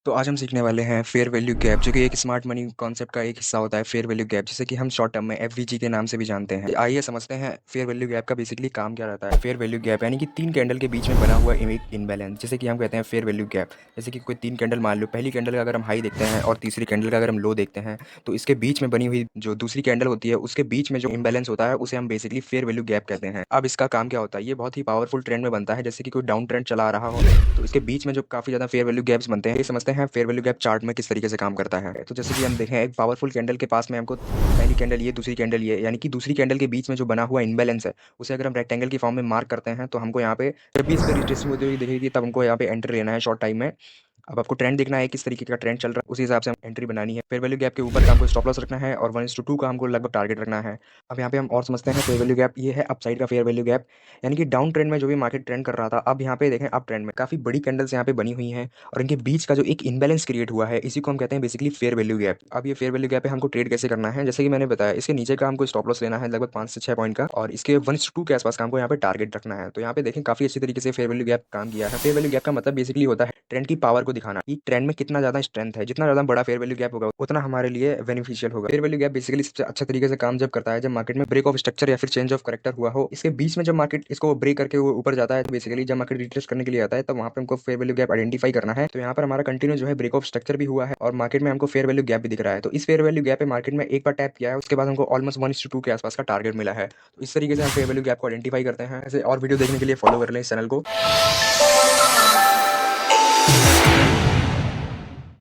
तो आज हम सीखने वाले हैं फेयर वैल्यू गैप, जो कि एक स्मार्ट मनी कॉन्सेप्ट का एक हिस्सा होता है। फेयर वैल्यू गैप जिसे कि हम शॉर्ट टर्म में एफवीजी के नाम से भी जानते हैं। आइए समझते हैं फेयर वैल्यू गैप का बेसिकली काम क्या रहता है। फेयर वैल्यू गैप यानी कि तीन कैंडल के बीच में बना हुआ एक इनबैलेंस, जैसे कि हम कहते हैं फेयर वैल्यू गैप। जैसे कि कोई तीन कैंडल मान लो, पहली कैंडल का अगर हम हाई देखते हैं और तीसरी कैंडल का अगर हम लो देखते हैं, तो इसके बीच में बनी हुई जो दूसरी कैंडल होती है उसके बीच में जो इम्बैलेंस होता है उसे हम बेसिकली फेयर वैल्यू गैप कहते हैं। अब इसका काम क्या होता है, ये बहुत ही पावरफुल ट्रेंड में बनता है। जैसे कि कोई डाउन ट्रेंड चला रहा हो तो इसके बीच में जो काफ़ी ज़्यादा फेयर वैल्यू गैप्स बनते हैं, ये समझते हैं फेयर वैल्यू गैप चार्ट में किस तरीके से काम करता है। तो जैसे कि हम देखें, एक पावरफुल कैंडल के पास में हमको पहली कैंडल ये, दूसरी कैंडल ये, यानी कि दूसरी कैंडल के बीच में जो बना हुआ इनबैलेंस है उसे अगर हम रेक्टेंगल की फॉर्म में मार्क करते हैं, तो हमको यहाँ पे जब भी इस पर रिट्रेसिंग होती हुई दिखेगी तब हमको यहाँ पे एंट्री लेना है शॉर्ट टाइम में। अब आपको ट्रेंड देखना है, किस तरीके का ट्रेंड चल रहा है, उसी हिसाब से हम एंट्री बनानी है। फेयर वैल्यू गैप के ऊपर का हमको स्टॉप लॉस रखना है और 1:2 का हमको लगभग टारगेट रखना है। अब यहाँ पे हम और समझते हैं फेयर वैल्यू गैप, ये है अप साइड का फेयर वैल्यू गैप, यानी कि डाउन ट्रेंड में जो भी मार्केट ट्रेंड कर रहा था, अब यहाँ पे देखें अप ट्रेंड में काफ़ी बड़ी कैंडल्स यहाँ पे बनी हुई हैं और इनके बीच का जो एक इनबैलेंस क्रिएट हुआ है, इसी को हम कहते हैं बेसिकली फेयर वैल्यू गैप। अब ये फेयर वैल्यू गैप है, हमको ट्रेड कैसे करना है, जैसे कि मैंने बताया, इसके नीचे का हमको स्टॉप लॉस लेना है लगभग 5 से 6 पॉइंट का, और इसके 1:2 के आसपास का हमको यहाँ पे टारगेट रखना है। तो यहाँ पे देखें काफी अच्छी तरीके से फेयर वैल्यू गैप काम किया है। फेयर वैल्यू गैप का मतलब बेसिकली होता है ट्रेंड की पावर को दिखाना, कि ट्रेंड में कितना ज्यादा स्ट्रेंथ है। जितना ज्यादा बड़ा फेयर वैल्यू गैप होगा उतना हमारे लिए बेनिफिशियल होगा। फेयर वैल्यू गैप बेसिकली सबसे अच्छा तरीके से काम जब करता है जब मार्केट में ब्रेक ऑफ स्ट्रक्चर या फिर चेंज ऑफ करेक्टर हुआ हो। इसके बीच में जब मार्केट इसको ब्रेक करके वो ऊपर जाता है, तो बेसिकली जब मार्केट रिट्रेस करने के लिए आता है तब वहाँ पे हमको फेयर वैल्यू गैप आइडेंटिफाई करना है। तो यहाँ पर हमारा कंटिन्यू जो है ब्रेक ऑफ स्ट्रक्चर भी हुआ है और मार्केट में हमको फेयर वैल्यू गैप भी दिख रहा है। तो इस फेयर वैल्यू गैप पे मार्केट में एक बार टैप किया है, उसके बाद हमको ऑलमोस्ट 1:2 के आसपास का टारगेट मिला है। तो इस तरीके से हम फेयर वैल्यू गैप को आइडेंटिफाई करते हैं। ऐसे और वीडियो देखने के लिए फॉलो कर लें इस चैनल को।